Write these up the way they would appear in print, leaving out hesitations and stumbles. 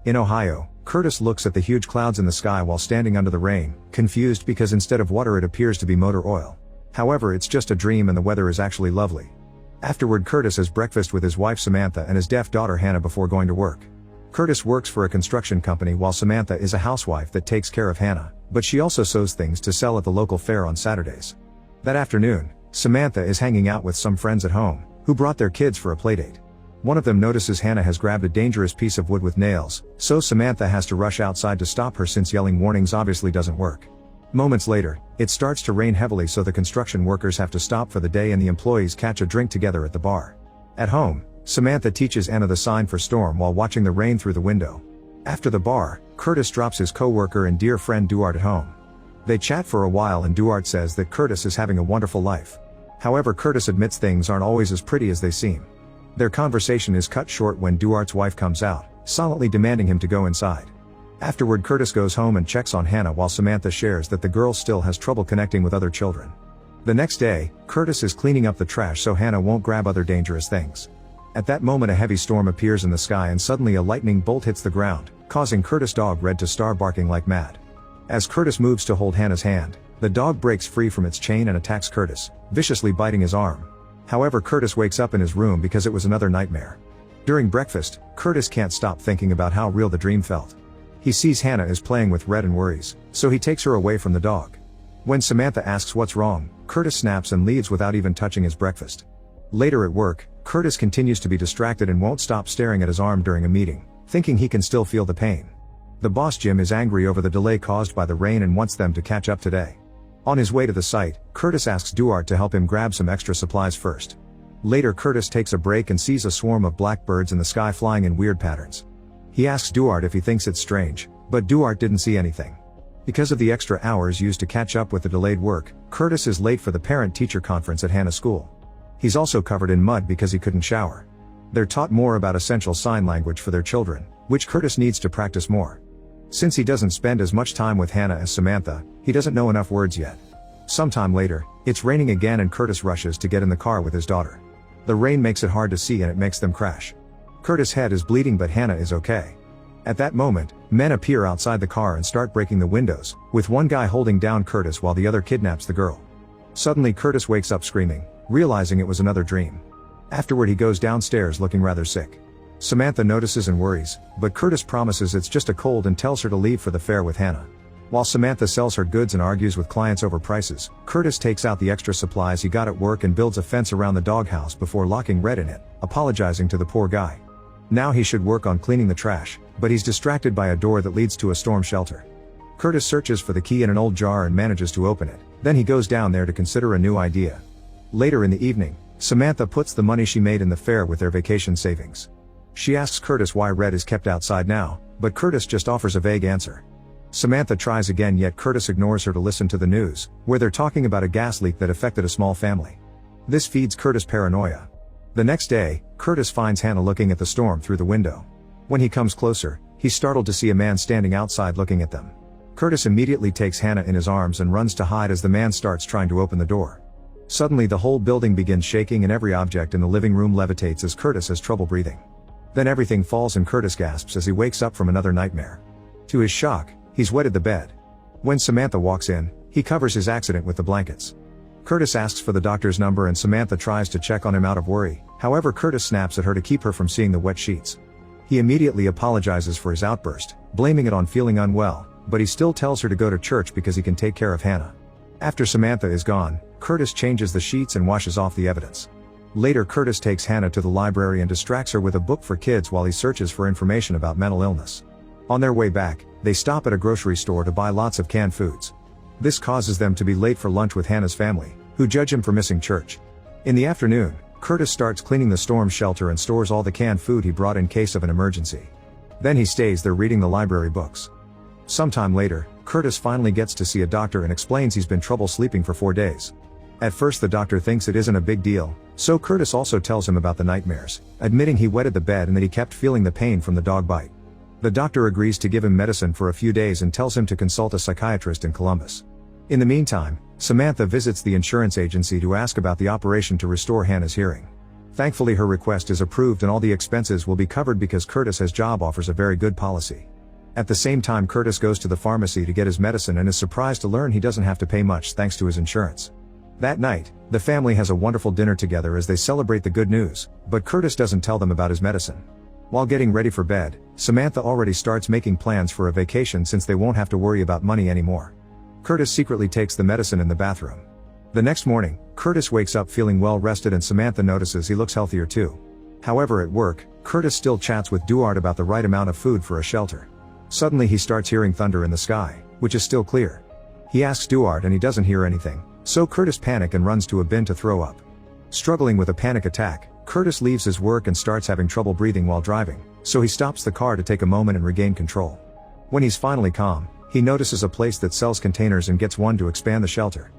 In Ohio, Curtis looks at the huge clouds in the sky while standing under the rain, confused because instead of water it appears to be motor oil. However, it's just a dream and the weather is actually lovely. Afterward, Curtis has breakfast with his wife Samantha and his deaf daughter Hannah before going to work. Curtis works for a construction company while Samantha is a housewife that takes care of Hannah, but she also sews things to sell at the local fair on Saturdays. That afternoon, Samantha is hanging out with some friends at home, who brought their kids for a playdate. One of them notices Hannah has grabbed a dangerous piece of wood with nails, so Samantha has to rush outside to stop her since yelling warnings obviously doesn't work. Moments later, it starts to rain heavily, so the construction workers have to stop for the day and the employees catch a drink together at the bar. At home, Samantha teaches Anna the sign for storm while watching the rain through the window. After the bar, Curtis drops his co-worker and dear friend Duarte at home. They chat for a while and Duarte says that Curtis is having a wonderful life. However, Curtis admits things aren't always as pretty as they seem. Their conversation is cut short when Duarte's wife comes out, silently demanding him to go inside. Afterward, Curtis goes home and checks on Hannah while Samantha shares that the girl still has trouble connecting with other children. The next day, Curtis is cleaning up the trash so Hannah won't grab other dangerous things. At that moment, a heavy storm appears in the sky and suddenly a lightning bolt hits the ground, causing Curtis' dog Red to start barking like mad. As Curtis moves to hold Hannah's hand, the dog breaks free from its chain and attacks Curtis, viciously biting his arm. However, Curtis wakes up in his room because it was another nightmare. During breakfast, Curtis can't stop thinking about how real the dream felt. He sees Hannah is playing with Red and worries, so he takes her away from the dog. When Samantha asks what's wrong, Curtis snaps and leaves without even touching his breakfast. Later at work, Curtis continues to be distracted and won't stop staring at his arm during a meeting, thinking he can still feel the pain. The boss Jim is angry over the delay caused by the rain and wants them to catch up today. On his way to the site, Curtis asks Duarte to help him grab some extra supplies first. Later, Curtis takes a break and sees a swarm of blackbirds in the sky flying in weird patterns. He asks Duarte if he thinks it's strange, but Duarte didn't see anything. Because of the extra hours used to catch up with the delayed work, Curtis is late for the parent-teacher conference at Hannah's school. He's also covered in mud because he couldn't shower. They're taught more about essential sign language for their children, which Curtis needs to practice more. Since he doesn't spend as much time with Hannah as Samantha, he doesn't know enough words yet. Sometime later, it's raining again and Curtis rushes to get in the car with his daughter. The rain makes it hard to see and it makes them crash. Curtis' head is bleeding but Hannah is okay. At that moment, men appear outside the car and start breaking the windows, with one guy holding down Curtis while the other kidnaps the girl. Suddenly Curtis wakes up screaming, realizing it was another dream. Afterward, he goes downstairs looking rather sick. Samantha notices and worries, but Curtis promises it's just a cold and tells her to leave for the fair with Hannah. While Samantha sells her goods and argues with clients over prices, Curtis takes out the extra supplies he got at work and builds a fence around the doghouse before locking Red in it, apologizing to the poor guy. Now he should work on cleaning the trash, but he's distracted by a door that leads to a storm shelter. Curtis searches for the key in an old jar and manages to open it, then he goes down there to consider a new idea. Later in the evening, Samantha puts the money she made in the fair with their vacation savings. She asks Curtis why Red is kept outside now, but Curtis just offers a vague answer. Samantha tries again, yet Curtis ignores her to listen to the news, where they're talking about a gas leak that affected a small family. This feeds Curtis' paranoia. The next day, Curtis finds Hannah looking at the storm through the window. When he comes closer, he's startled to see a man standing outside looking at them. Curtis immediately takes Hannah in his arms and runs to hide as the man starts trying to open the door. Suddenly the whole building begins shaking and every object in the living room levitates as Curtis has trouble breathing. Then everything falls and Curtis gasps as he wakes up from another nightmare. To his shock, he's wetted the bed. When Samantha walks in, he covers his accident with the blankets. Curtis asks for the doctor's number and Samantha tries to check on him out of worry, however Curtis snaps at her to keep her from seeing the wet sheets. He immediately apologizes for his outburst, blaming it on feeling unwell, but he still tells her to go to church because he can take care of Hannah. After Samantha is gone, Curtis changes the sheets and washes off the evidence. Later, Curtis takes Hannah to the library and distracts her with a book for kids while he searches for information about mental illness. On their way back, they stop at a grocery store to buy lots of canned foods. This causes them to be late for lunch with Hannah's family, who judge him for missing church. In the afternoon, Curtis starts cleaning the storm shelter and stores all the canned food he brought in case of an emergency. Then he stays there reading the library books. Sometime later, Curtis finally gets to see a doctor and explains he's been trouble sleeping for 4 days. At first the doctor thinks it isn't a big deal, so Curtis also tells him about the nightmares, admitting he wetted the bed and that he kept feeling the pain from the dog bite. The doctor agrees to give him medicine for a few days and tells him to consult a psychiatrist in Columbus. In the meantime, Samantha visits the insurance agency to ask about the operation to restore Hannah's hearing. Thankfully her request is approved and all the expenses will be covered because Curtis has job offers a very good policy. At the same time Curtis goes to the pharmacy to get his medicine and is surprised to learn he doesn't have to pay much thanks to his insurance. That night, the family has a wonderful dinner together as they celebrate the good news, but Curtis doesn't tell them about his medicine. While getting ready for bed, Samantha already starts making plans for a vacation since they won't have to worry about money anymore. Curtis secretly takes the medicine in the bathroom. The next morning, Curtis wakes up feeling well rested and Samantha notices he looks healthier too. However, at work, Curtis still chats with Duarte about the right amount of food for a shelter. Suddenly he starts hearing thunder in the sky, which is still clear. He asks Duarte and he doesn't hear anything, so Curtis panics and runs to a bin to throw up. Struggling with a panic attack, Curtis leaves his work and starts having trouble breathing while driving, so he stops the car to take a moment and regain control. When he's finally calm, he notices a place that sells containers and gets one to expand the shelter.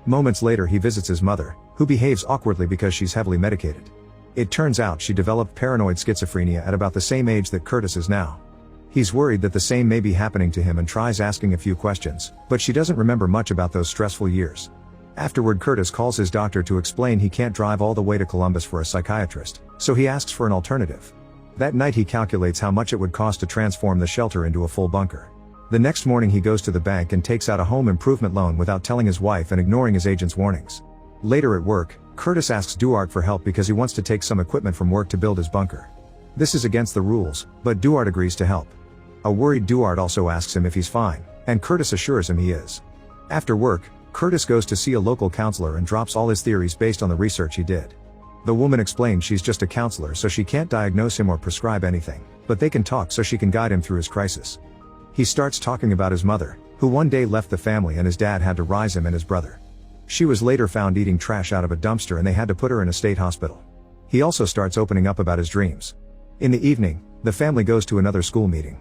Moments later he visits his mother, who behaves awkwardly because she's heavily medicated. It turns out she developed paranoid schizophrenia at about the same age that Curtis is now. He's worried that the same may be happening to him and tries asking a few questions, but she doesn't remember much about those stressful years. Afterward Curtis calls his doctor to explain he can't drive all the way to Columbus for a psychiatrist, so he asks for an alternative. That night he calculates how much it would cost to transform the shelter into a full bunker. The next morning he goes to the bank and takes out a home improvement loan without telling his wife and ignoring his agent's warnings. Later at work, Curtis asks Duarte for help because he wants to take some equipment from work to build his bunker. This is against the rules, but Duarte agrees to help. A worried Duarte also asks him if he's fine, and Curtis assures him he is. After work, Curtis goes to see a local counselor and drops all his theories based on the research he did. The woman explains she's just a counselor so she can't diagnose him or prescribe anything, but they can talk so she can guide him through his crisis. He starts talking about his mother, who one day left the family and his dad had to raise him and his brother. She was later found eating trash out of a dumpster and they had to put her in a state hospital. He also starts opening up about his dreams. In the evening, the family goes to another school meeting.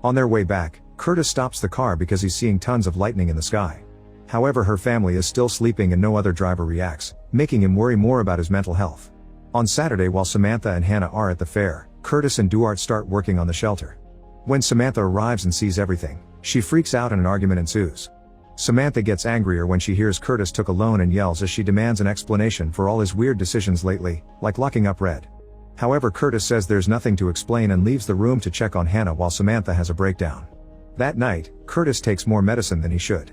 On their way back, Curtis stops the car because he's seeing tons of lightning in the sky. However, her family is still sleeping and no other driver reacts, making him worry more about his mental health. On Saturday while Samantha and Hannah are at the fair, Curtis and Duarte start working on the shelter. When Samantha arrives and sees everything, she freaks out and an argument ensues. Samantha gets angrier when she hears Curtis took a loan and yells as she demands an explanation for all his weird decisions lately, like locking up Red. However, Curtis says there's nothing to explain and leaves the room to check on Hannah while Samantha has a breakdown. That night, Curtis takes more medicine than he should.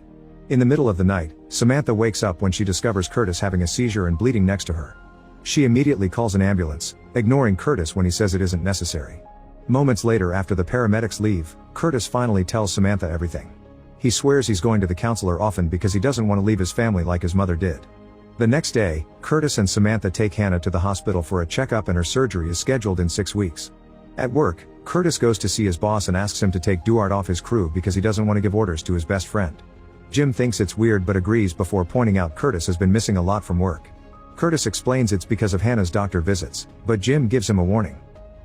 In the middle of the night, Samantha wakes up when she discovers Curtis having a seizure and bleeding next to her. She immediately calls an ambulance, ignoring Curtis when he says it isn't necessary. Moments later after the paramedics leave, Curtis finally tells Samantha everything. He swears he's going to the counselor often because he doesn't want to leave his family like his mother did. The next day, Curtis and Samantha take Hannah to the hospital for a checkup and her surgery is scheduled in 6 weeks. At work, Curtis goes to see his boss and asks him to take Duarte off his crew because he doesn't want to give orders to his best friend. Jim thinks it's weird but agrees before pointing out Curtis has been missing a lot from work. Curtis explains it's because of Hannah's doctor visits, but Jim gives him a warning.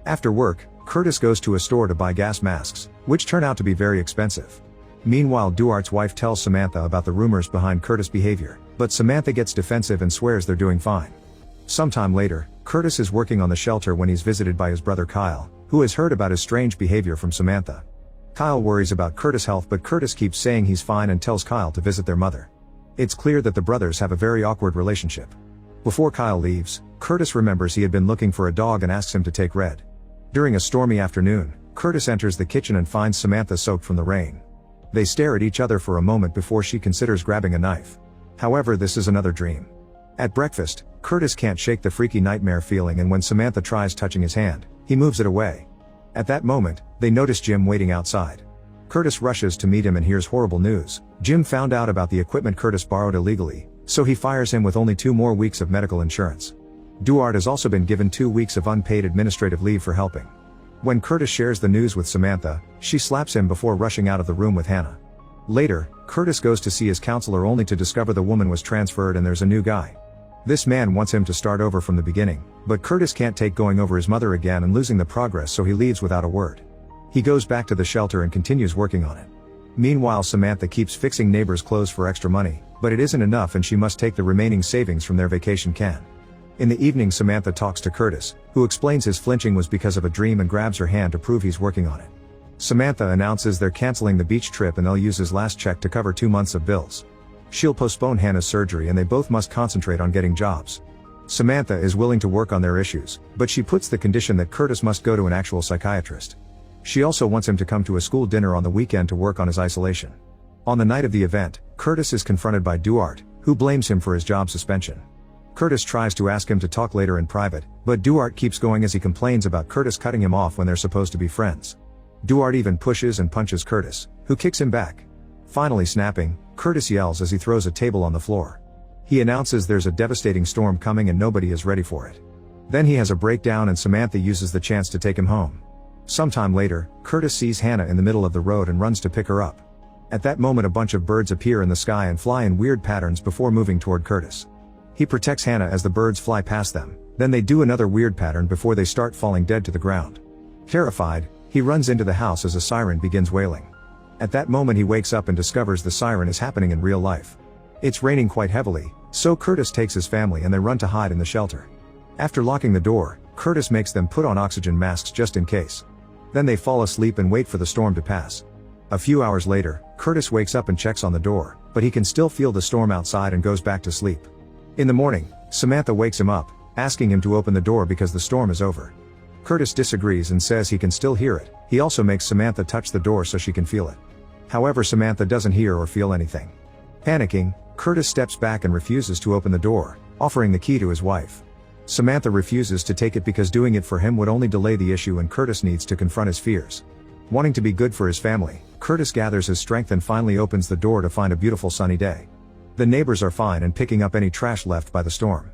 After work, Curtis goes to a store to buy gas masks, which turn out to be very expensive. Meanwhile, Duarte's wife tells Samantha about the rumors behind Curtis' behavior, but Samantha gets defensive and swears they're doing fine. Sometime later, Curtis is working on the shelter when he's visited by his brother Kyle, who has heard about his strange behavior from Samantha. Kyle worries about Curtis' health but Curtis keeps saying he's fine and tells Kyle to visit their mother. It's clear that the brothers have a very awkward relationship. Before Kyle leaves, Curtis remembers he had been looking for a dog and asks him to take Red. During a stormy afternoon, Curtis enters the kitchen and finds Samantha soaked from the rain. They stare at each other for a moment before she considers grabbing a knife. However, this is another dream. At breakfast, Curtis can't shake the freaky nightmare feeling and when Samantha tries touching his hand, he moves it away. At that moment, they notice Jim waiting outside. Curtis rushes to meet him and hears horrible news. Jim found out about the equipment Curtis borrowed illegally, so he fires him with only 2 more weeks of medical insurance. Duarte has also been given 2 weeks of unpaid administrative leave for helping. When Curtis shares the news with Samantha, she slaps him before rushing out of the room with Hannah. Later, Curtis goes to see his counselor only to discover the woman was transferred and there's a new guy. This man wants him to start over from the beginning, but Curtis can't take going over his mother again and losing the progress, so he leaves without a word. He goes back to the shelter and continues working on it. Meanwhile, Samantha keeps fixing neighbors' clothes for extra money, but it isn't enough and she must take the remaining savings from their vacation can. In the evening, Samantha talks to Curtis, who explains his flinching was because of a dream and grabs her hand to prove he's working on it. Samantha announces they're canceling the beach trip and they'll use his last check to cover 2 months of bills. She'll postpone Hannah's surgery and they both must concentrate on getting jobs. Samantha is willing to work on their issues, but she puts the condition that Curtis must go to an actual psychiatrist. She also wants him to come to a school dinner on the weekend to work on his isolation. On the night of the event, Curtis is confronted by Duarte, who blames him for his job suspension. Curtis tries to ask him to talk later in private, but Duarte keeps going as he complains about Curtis cutting him off when they're supposed to be friends. Duarte even pushes and punches Curtis, who kicks him back. Finally snapping, Curtis yells as he throws a table on the floor. He announces there's a devastating storm coming and nobody is ready for it. Then he has a breakdown and Samantha uses the chance to take him home. Sometime later, Curtis sees Hannah in the middle of the road and runs to pick her up. At that moment a bunch of birds appear in the sky and fly in weird patterns before moving toward Curtis. He protects Hannah as the birds fly past them, then they do another weird pattern before they start falling dead to the ground. Terrified, he runs into the house as a siren begins wailing. At that moment he wakes up and discovers the siren is happening in real life. It's raining quite heavily, so Curtis takes his family and they run to hide in the shelter. After locking the door, Curtis makes them put on oxygen masks just in case. Then they fall asleep and wait for the storm to pass. A few hours later, Curtis wakes up and checks on the door, but he can still feel the storm outside and goes back to sleep. In the morning, Samantha wakes him up, asking him to open the door because the storm is over. Curtis disagrees and says he can still hear it. He also makes Samantha touch the door so she can feel it. However, Samantha doesn't hear or feel anything. Panicking, Curtis steps back and refuses to open the door, offering the key to his wife. Samantha refuses to take it because doing it for him would only delay the issue and Curtis needs to confront his fears. Wanting to be good for his family, Curtis gathers his strength and finally opens the door to find a beautiful sunny day. The neighbors are fine and picking up any trash left by the storm.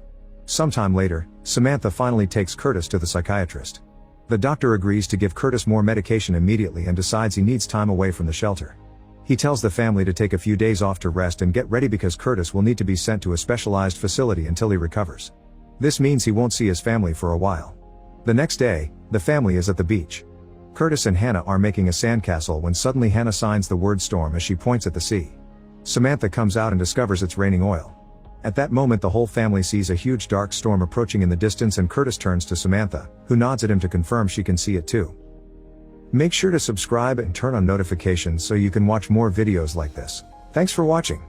Sometime later, Samantha finally takes Curtis to the psychiatrist. The doctor agrees to give Curtis more medication immediately and decides he needs time away from the shelter. He tells the family to take a few days off to rest and get ready because Curtis will need to be sent to a specialized facility until he recovers. This means he won't see his family for a while. The next day, the family is at the beach. Curtis and Hannah are making a sandcastle when suddenly Hannah signs the word storm as she points at the sea. Samantha comes out and discovers it's raining oil. At that moment the whole family sees a huge dark storm approaching in the distance and Curtis turns to Samantha, who nods at him to confirm she can see it too. Make sure to subscribe and turn on notifications so you can watch more videos like this. Thanks for watching.